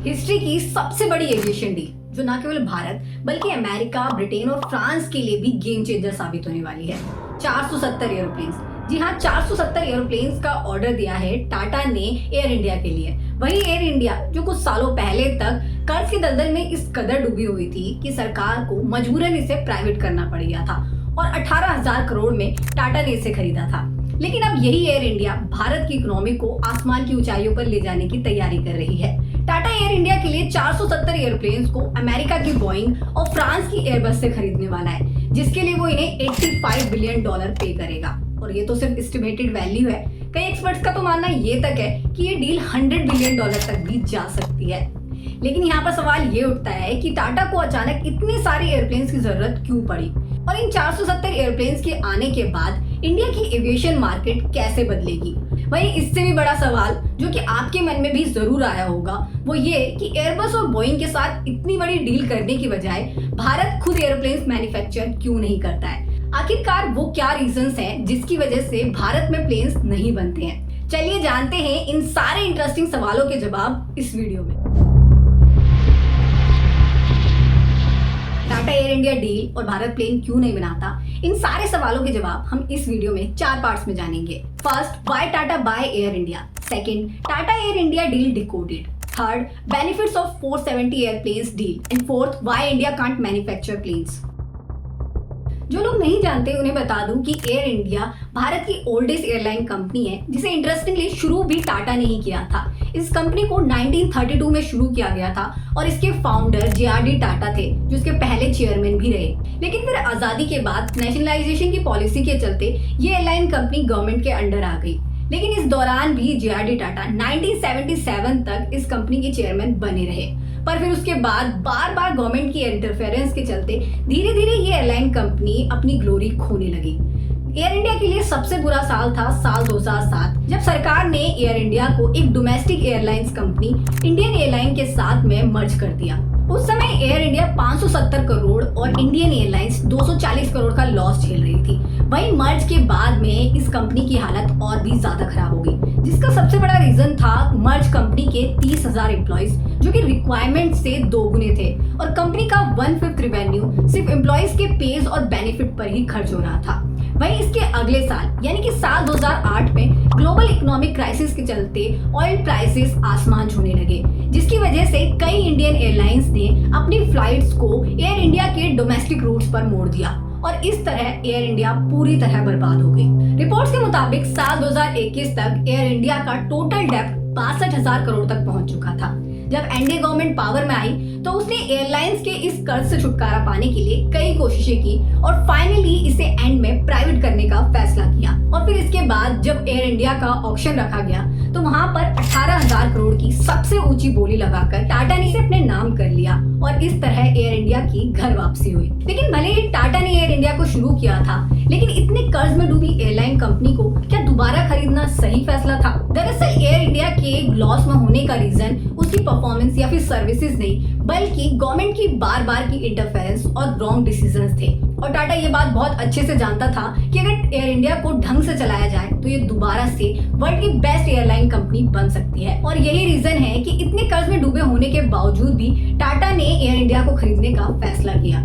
History की सबसे बड़ी एविएशन डील जो न केवल भारत बल्कि अमेरिका, ब्रिटेन और फ्रांस के लिए भी गेम चेंजर साबित होने वाली है। 470 एरोप्लेन्स, जी हाँ 470 एरोप्लेन्स का ऑर्डर दिया है टाटा ने एयर इंडिया के लिए। वही एयर इंडिया जो कुछ सालों पहले तक कर्ज के दलदल में इस कदर डूबी हुई थी कि सरकार को मजबूरन इसे प्राइवेट करना पड़ गया था और 18,000 करोड़ में टाटा ने इसे खरीदा था। लेकिन अब यही एयर इंडिया भारत की इकोनॉमी को आसमान की ऊंचाइयों पर ले जाने की तैयारी कर रही है। टाटा एयर इंडिया के लिए 470 एयरप्लेन्स को अमेरिका की बोइंग और फ्रांस की एयरबस से खरीदने वाला है, जिसके लिए वो इन्हें $85 बिलियन पे करेगा। और ये तो सिर्फ एस्टिमेटेड वैल्यू है। कई एक्सपर्ट्स का तो मानना ये तक है कि ये डील $100 बिलियन तक भी जा सकती है। लेकिन यहाँ पर सवाल ये उठता है कि टाटा को अचानक इतने सारे एयरप्लेन्स की जरूरत क्यों पड़ी और इन 470 एयरप्लेन्स के आने के बाद इंडिया की एविएशन मार्केट कैसे बदलेगी। वहीं इससे भी बड़ा सवाल जो कि आपके मन में भी जरूर आया होगा वो ये कि एयरबस और बोइंग के साथ इतनी बड़ी डील करने की बजाय भारत खुद एयरप्लेन्स मैन्युफैक्चर क्यों नहीं करता है। आखिरकार वो क्या रीजंस हैं जिसकी वजह से भारत में प्लेन्स नहीं बनते हैं। चलिए जानते हैं इन सारे इंटरेस्टिंग सवालों के जवाब इस वीडियो में। टाटा एयर इंडिया डील और भारत प्लेन क्यों नहीं बनाता, इन सारे सवालों के जवाब हम इस वीडियो में 4 पार्ट्स में जानेंगे। First, why Tata buy Air India. Second, Tata Air India deal decoded. Third, benefits of 470 airplanes deal. And fourth, why India can't manufacture planes. जो लोग नहीं जानते उन्हें बता दूं कि एयर इंडिया भारत की ओल्डेस्ट एयरलाइन कंपनी है, जिसे इंटरेस्टिंगली शुरू भी टाटा ने ही किया था। इस कंपनी को 1932 में शुरू किया गया था और इसके फाउंडर JRD टाटा थे, जो इसके पहले चेयरमैन भी रहे। लेकिन फिर आजादी के बाद नेशनलाइजेशन की पॉलिसी के चलते ये एयरलाइन कंपनी गवर्नमेंट के अंडर आ गई। लेकिन इस दौरान भी JRD टाटा 1977 तक इस कंपनी के चेयरमैन बने रहे। पर फिर उसके बाद बार बार गवर्नमेंट की इंटरफेरेंस के चलते धीरे धीरे ये एयरलाइन कंपनी अपनी ग्लोरी खोने लगी। एयर इंडिया के लिए सबसे बुरा साल था साल 2007, जब सरकार ने एयर इंडिया को एक domestic airlines company Indian airline के साथ में मर्ज कर दिया। उस समय एयर इंडिया 570 करोड़ और इंडियन एयरलाइंस 240 करोड़ का लॉस झेल रही थी। वहीं मर्ज के बाद में इस कंपनी की हालत और भी ज्यादा खराब हो गई, जिसका सबसे बड़ा रीजन था मर्ज कंपनी के 30,000 एम्प्लॉइज जो कि रिक्वायरमेंट से 2 गुने थे और कंपनी का 1/5 रेवेन्यू सिर्फ एम्प्लॉइज के पेज और बेनिफिट पर ही खर्च हो रहा था। वहीं इसके अगले साल यानी कि साल 2008 में ग्लोबल इकोनॉमिक क्राइसिस के चलते ऑयल प्राइसेस आसमान छूने लगे, जिसकी वजह से कई इंडियन एयरलाइंस ने अपनी फ्लाइट्स को एयर इंडिया के डोमेस्टिक रूट्स पर मोड़ दिया और इस तरह एयर इंडिया पूरी तरह बर्बाद हो गई। रिपोर्ट्स के मुताबिक साल 2021 तक एयर इंडिया का टोटल डेब्ट 62,000 करोड़ तक पहुंच चुका था। जब एनडीए गवर्नमेंट पावर में आई तो उसने एयरलाइंस के इस कर्ज से छुटकारा पाने के लिए कई कोशिशें की और फाइनली इसे एंड में प्राइवेट करने का फैसला किया। और फिर इसके बाद जब एयर इंडिया का ऑक्शन रखा गया तो वहां पर 18,000 करोड़ की सबसे ऊंची बोली लगाकर टाटा ने इसे अपने नाम कर लिया और इस तरह एयर इंडिया की घर वापसी हुई। लेकिन भले ही टाटा ने एयर इंडिया को शुरू किया था, लेकिन इतने कर्ज में डूबी एयरलाइन कंपनी को क्या दोबारा खरीदना सही फैसला था? दरअसल एयर इंडिया के लॉस में होने का रीजन उसकी परफॉर्मेंस या फिर सर्विसेज नहीं, बल्कि गवर्नमेंट की बार बार की इंटरफेरेंस और रॉन्ग डिसीजंस थे। और टाटा ये बात बहुत अच्छे से जानता था कि अगर एयर इंडिया को ढंग से चलाया जाए तो ये दोबारा से वर्ल्ड की बेस्ट एयरलाइन कंपनी बन सकती है। और यही रीजन है कि इतने कर्ज में डूबे होने के बावजूद भी टाटा ने एयर इंडिया को खरीदने का फैसला किया।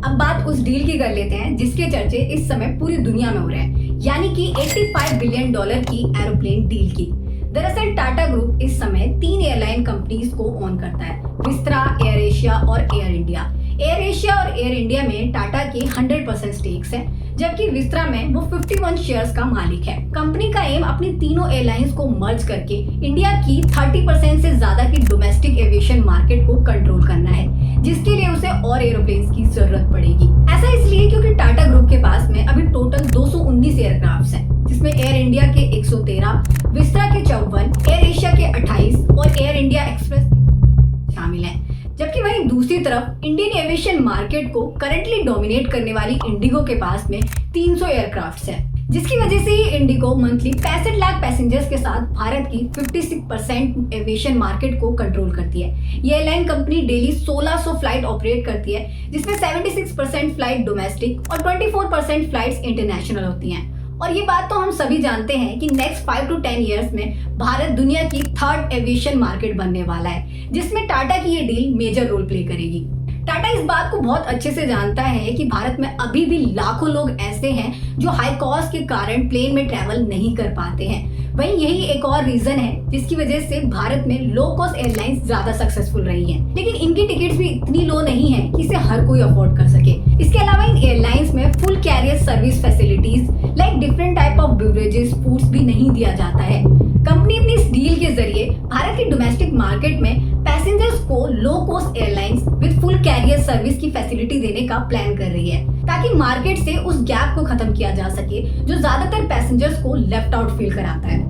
अब बात उस डील की कर लेते हैं जिसके चर्चे इस समय पूरी दुनिया में हो रहे हैं, यानी कि $85 बिलियन की एरोप्लेन डील की। दरअसल टाटा ग्रुप इस समय 3 एयरलाइन कंपनीज को ओन करता है, विस्त्रा, एयर एशिया और एयर इंडिया। एयर एशिया और एयर इंडिया में टाटा के 100% स्टेक्स हैं, जबकि विस्त्रा में वो 51 शेयर्स का मालिक है। कंपनी का एम अपनी तीनों एयरलाइंस को मर्ज करके इंडिया की 30% से ज्यादा की डोमेस्टिक एविएशन मार्केट को कंट्रोल करना है, जिसके लिए उसे और एरोप्लेन्स की जरूरत पड़ेगी। ऐसा इसलिए क्योंकि टाटा ग्रुप के पास में अभी टोटल 219 एयरक्राफ्ट हैं, जिसमें एयर इंडिया के 113, विस्त्रा के 54, एयर एशिया के 28 और एयर इंडिया एक्सप्रेस शामिल हैं। जबकि वहीं दूसरी तरफ इंडियन एविएशन मार्केट को करंटली डोमिनेट करने वाली इंडिगो के पास में 300 एयरक्राफ्ट्स हैं, जिसकी वजह से ही इंडिगो मंथली 65 लाख पैसेंजर्स के साथ भारत की 56% एविएशन मार्केट को कंट्रोल करती है। ये airline company daily 1600 flight operate करती है, जिसमें 76% फ्लाइट डोमेस्टिक और 24% फ्लाइट्स इंटरनेशनल होती हैं। और ये बात तो हम सभी जानते हैं कि नेक्स्ट 5 to 10 ईयर्स में भारत दुनिया की थर्ड एविएशन मार्केट बनने वाला है, जिसमें टाटा की ये डील मेजर रोल प्ले करेगी। टाटा इस बात को बहुत अच्छे से जानता है कि भारत में अभी भी लाखों लोग ऐसे हैं जो हाई कॉस्ट के कारण प्लेन में ट्रैवल नहीं कर पाते हैं। वहीं यही एक और रीजन है जिसकी वजह से भारत में लो कॉस्ट एयरलाइंस ज्यादा सक्सेसफुल रही हैं। लेकिन इनकी टिकट्स भी इतनी लो नहीं है कि इसे हर कोई अफोर्ड कर सके। इसके अलावा इन एयरलाइंस में full carrier service facilities like different type of beverages, foods भी नहीं दिया जाता है। कंपनी अपनी इस डील के जरिए भारत की डोमेस्टिक मार्केट में पैसेंजर्स को low cost airlines with full carrier service की फैसिलिटी देने का प्लान कर रही है, ताकि मार्केट से उस गैप को खत्म किया जा सके जो ज्यादातर पैसेंजर्स को लेफ्ट आउट फील कराता है।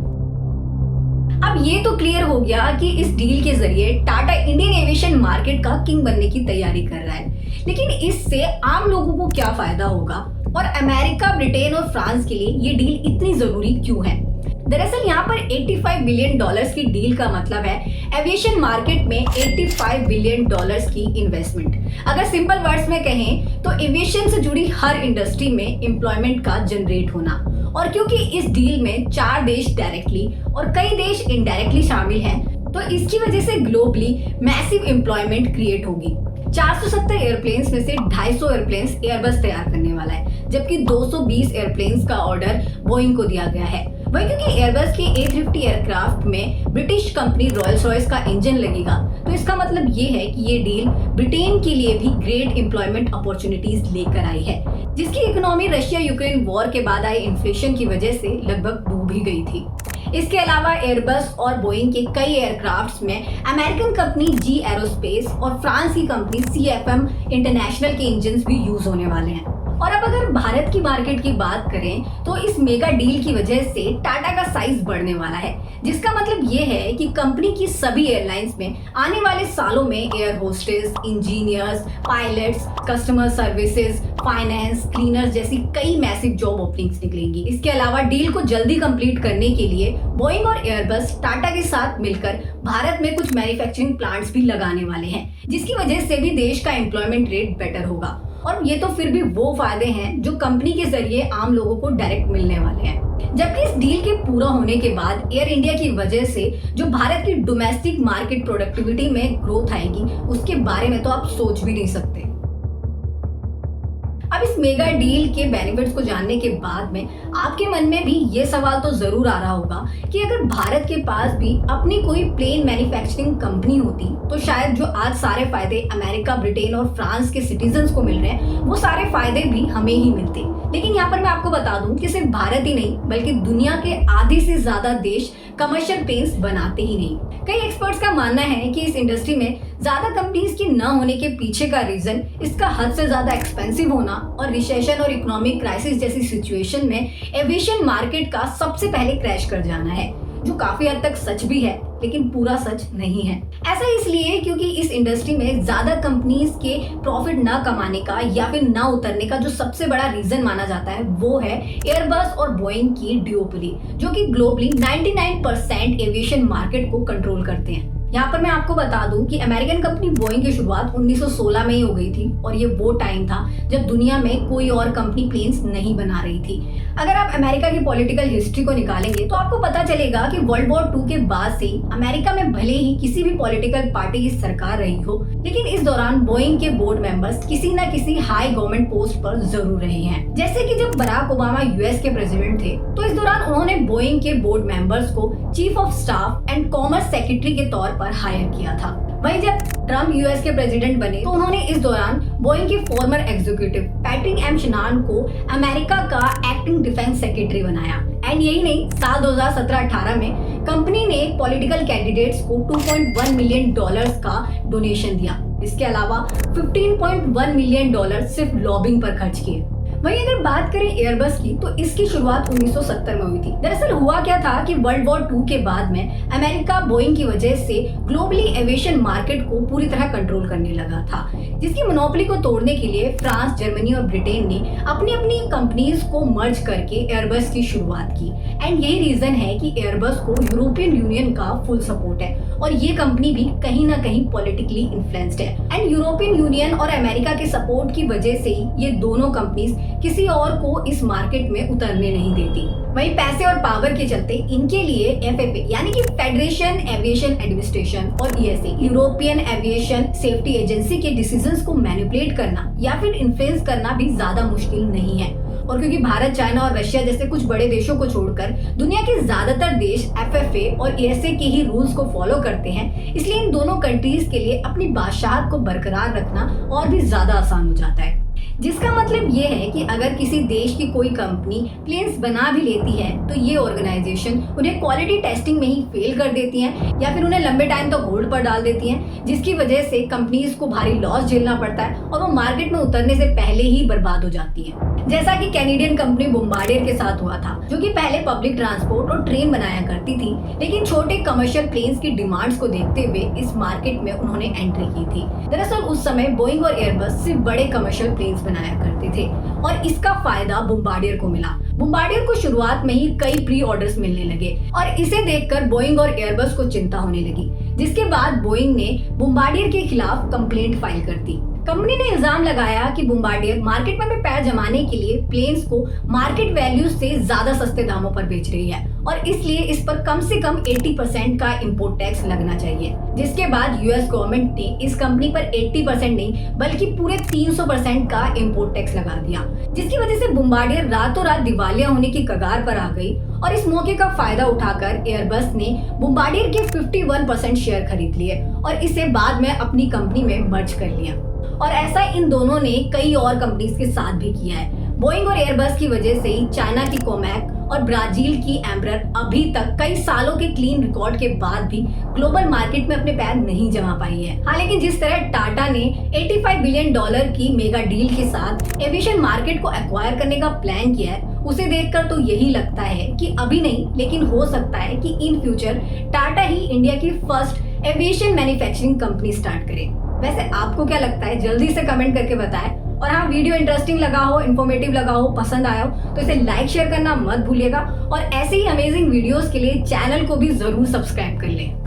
अब ये तो क्लियर हो गया कि इस डील के जरिए टाटा इंडियन एविएशन मार्केट का किंग बनने की तैयारी कर रहा है। लेकिन इससे आम लोगों को क्या फायदा होगा और अमेरिका, ब्रिटेन और फ्रांस के लिए ये डील इतनी जरूरी क्यों है? दरअसल यहाँ पर 85 बिलियन डॉलर्स की डील का मतलब है एविएशन मार्केट में 85 बिलियन डॉलर्स की इन्वेस्टमेंट। अगर सिंपल वर्ड्स में कहें तो एविएशन से जुड़ी हर इंडस्ट्री में एम्प्लॉयमेंट का जनरेट होना। और क्योंकि इस डील में 4 देश डायरेक्टली और कई देश इनडायरेक्टली शामिल हैं, तो इसकी वजह से ग्लोबली मैसिव एम्प्लॉयमेंट क्रिएट होगी। 470 एयरप्लेन्स में से 250 एयरप्लेन्स एयरबस तैयार करने वाला है, जबकि 220 एयरप्लेन्स का ऑर्डर बोइंग को दिया गया है। वही क्योंकि एयरबस के A350 एयरक्राफ्ट में ब्रिटिश कंपनी रॉयल्स रॉयस का इंजन लगेगा, तो इसका मतलब ये है कि ये डील ब्रिटेन के लिए भी ग्रेट एम्प्लॉयमेंट अपॉर्चुनिटीज लेकर आई है, जिसकी इकोनॉमी रशिया यूक्रेन वॉर के बाद आई इन्फ्लेशन की वजह से लगभग डूब ही गई थी। इसके अलावा एयरबस और बोइंग के कई एयरक्राफ्ट्स में अमेरिकन कंपनी जी एरोस्पेस और फ्रांस की कंपनी CFM इंटरनेशनल के इंजन भी यूज होने वाले हैं। और अब अगर भारत की मार्केट की बात करें तो इस मेगा डील की वजह से टाटा का साइज बढ़ने वाला है, जिसका मतलब ये है कि कंपनी की सभी एयरलाइंस में आने वाले सालों में air hostess, engineers, pilots, customer services, finance, cleaners जैसी कई मैसिव जॉब ओपनिंग्स निकलेंगी। इसके अलावा डील को जल्दी कंप्लीट करने के लिए बोइंग और एयरबस टाटा के साथ मिलकर भारत में कुछ मैन्युफैक्चरिंग प्लांट्स भी लगाने वाले हैं, जिसकी वजह से भी देश का एम्प्लॉयमेंट रेट बेटर होगा। और ये तो फिर भी वो फायदे हैं जो कंपनी के जरिए आम लोगों को डायरेक्ट मिलने वाले हैं। जबकि इस डील के पूरा होने के बाद एयर इंडिया की वजह से जो भारत की डोमेस्टिक मार्केट प्रोडक्टिविटी में ग्रोथ आएगी, उसके बारे में तो आप सोच भी नहीं सकते। अब इस मेगा डील के बेनिफिट्स को जानने के बाद में आपके मन में भी ये सवाल तो जरूर आ रहा होगा कि अगर भारत के पास भी अपनी कोई प्लेन मैन्युफैक्चरिंग कंपनी होती तो शायद जो आज सारे फायदे अमेरिका, ब्रिटेन और फ्रांस के सिटीजन्स को मिल रहे हैं, वो सारे फायदे भी हमें ही मिलते। लेकिन यहाँ पर मैं आपको बता दूं कि सिर्फ भारत ही नहीं बल्कि दुनिया के आधे से ज्यादा देश कमर्शियल प्लेन्स बनाते ही नहीं। कई एक्सपर्ट्स का मानना है कि इस इंडस्ट्री में ज्यादा कंपनीज के न होने के पीछे का रीजन इसका हद से ज्यादा एक्सपेंसिव होना और रिसेशन और इकोनॉमिक क्राइसिस जैसी सिचुएशन में एविएशन मार्केट का सबसे पहले क्रैश कर जाना है, जो काफी हद तक सच भी है लेकिन पूरा सच नहीं है। ऐसा इसलिए क्योंकि इस इंडस्ट्री में ज्यादा कंपनीज के प्रॉफिट न कमाने का या फिर न उतरने का जो सबसे बड़ा रीजन माना जाता है वो है एयरबस और बोइंग की ड्यूओपली, जो कि ग्लोबली 99% एविएशन मार्केट को कंट्रोल करते हैं। यहाँ पर मैं आपको बता दूं कि अमेरिकन कंपनी बोइंग की शुरुआत 1916 में ही हो गई थी और ये वो टाइम था जब दुनिया में कोई और कंपनी प्लेन्स नहीं बना रही थी। अगर आप अमेरिका की पॉलिटिकल हिस्ट्री को निकालेंगे तो आपको पता चलेगा कि वर्ल्ड वॉर 2 के बाद से अमेरिका में भले ही किसी भी पॉलिटिकल पार्टी की सरकार रही हो, लेकिन इस दौरान बोइंग के बोर्ड मेंबर्स किसी न किसी हाई गवर्नमेंट पोस्ट पर जरूर रहे हैं। जैसे कि जब बराक ओबामा US के प्रेसिडेंट थे तो इस दौरान उन्होंने बोइंग के बोर्ड मेंबर्स को chief of staff and commerce secretary के तौर पर हायर किया था। वहीं जब ट्रम्प US के प्रेसिडेंट बने तो उन्होंने इस दौरान बोइंग के फॉर्मर एग्जीक्यूटिव पैट्रिक M शनान को अमेरिका का एक्टिंग डिफेंस सेक्रेटरी बनाया। एंड यही नहीं, साल 2017-18 में कंपनी ने पॉलिटिकल कैंडिडेट्स को $2.1 मिलियन का डोनेशन दिया। इसके अलावा $15.1 मिलियन सिर्फ लॉबिंग पर खर्च किए। वहीं अगर बात करें एयरबस की तो इसकी शुरुआत 1970 में हुई थी। दरअसल हुआ क्या था कि वर्ल्ड वॉर 2 के बाद में अमेरिका बोइंग की वजह से ग्लोबली एविएशन मार्केट को पूरी तरह कंट्रोल करने लगा था, जिसकी मोनोपोली को तोड़ने के लिए फ्रांस, जर्मनी और ब्रिटेन ने अपनी अपनी कंपनीज को मर्ज करके एयरबस की शुरुआत की। एंड यही रीजन है कि एयरबस को यूरोपियन यूनियन का फुल सपोर्ट है और ये कंपनी भी कहीं ना कहीं पॉलिटिकली इन्फ्लुएंस्ड है एंड यूरोपियन यूनियन और अमेरिका के सपोर्ट की वजह से ही ये दोनों कंपनीज किसी और को इस मार्केट में उतरने नहीं देती। वहीं पैसे और पावर के चलते इनके लिए FAA यानी कि फेडरेशन एविएशन एडमिनिस्ट्रेशन और ESA European aviation safety agency के डिसीजंस को मैनिपुलेट करना या फिर इन्फ्लुएंस करना भी ज्यादा मुश्किल नहीं है। और क्योंकि भारत, चाइना और रशिया जैसे कुछ बड़े देशों को छोड़कर दुनिया के ज्यादातर देश FAA और ESA के ही रूल्स को फॉलो करते हैं, इसलिए इन दोनों कंट्रीज के लिए अपनी बादशाहत को बरकरार रखना और भी ज्यादा आसान हो जाता है। जिसका मतलब ये है कि अगर किसी देश की कोई कंपनी प्लेन्स बना भी लेती है तो ये ऑर्गेनाइजेशन उन्हें क्वालिटी टेस्टिंग में ही फेल कर देती हैं या फिर उन्हें लंबे टाइम तक होल्ड पर डाल देती हैं, जिसकी वजह से कंपनीज को भारी लॉस झेलना पड़ता है और वो मार्केट में उतरने से पहले ही बर्बाद हो जाती है। जैसा कि कैनेडियन कंपनी बोम्बार्डियर के साथ हुआ था, जो कि पहले पब्लिक ट्रांसपोर्ट और ट्रेन बनाया करती थी, लेकिन छोटे कमर्शियल प्लेन्स की डिमांड्स को देखते हुए इस मार्केट में उन्होंने एंट्री की थी। दरअसल उस समय बोइंग और एयरबस सिर्फ बड़े कमर्शियल प्लेन्स बनाया करते थे और इसका फायदा बोम्बार्डियर को मिला। बोम्बार्डियर को शुरुआत में ही कई प्री ऑर्डर्स मिलने लगे और इसे देखकर बोइंग और एयरबस को चिंता होने लगी, जिसके बाद बोइंग ने बोम्बार्डियर के खिलाफ कंप्लेंट फाइल कर दी। कंपनी ने इल्जाम लगाया कि बोम्बार्डियर मार्केट में पैर जमाने के लिए प्लेन्स को मार्केट वैल्यू से ज्यादा सस्ते दामों पर बेच रही है और इसलिए इस पर कम से कम 80% का इंपोर्ट टैक्स लगना चाहिए। जिसके बाद US गवर्नमेंट ने इस कंपनी पर 80% नहीं बल्कि पूरे 300% का इंपोर्ट टैक्स लगा दिया, जिसकी वजह से बोम्बार्डियर रातों रात दिवालिया होने की कगार पर आ गई और इस मौके का फायदा उठाकर एयरबस ने बोम्बार्डियर के 51% शेयर खरीद लिए और इसे बाद में अपनी कंपनी में मर्ज कर लिया। और ऐसा इन दोनों ने कई और कंपनीज के साथ भी किया है। बोइंग और एयरबस की वजह से ही चाइना की कोमैक और ब्राजील की एम्ब्रर अभी तक कई सालों के क्लीन रिकॉर्ड के बाद भी ग्लोबल मार्केट में अपने पैर नहीं जमा पाई है। हाँ, लेकिन जिस तरह टाटा ने $85 बिलियन की मेगा डील के साथ एविएशन मार्केट को एक्वायर करने का प्लान किया है, उसे देखकर तो यही लगता है कि अभी नहीं लेकिन हो सकता है कि इन फ्यूचर टाटा ही इंडिया की first aviation manufacturing company start करे। वैसे आपको क्या लगता है, जल्दी से कमेंट करके बताएं। और हाँ, वीडियो इंटरेस्टिंग लगा हो, इन्फॉर्मेटिव लगा हो, पसंद आया हो तो इसे लाइक शेयर करना मत भूलिएगा और ऐसे ही अमेजिंग वीडियोस के लिए चैनल को भी जरूर सब्सक्राइब कर लें।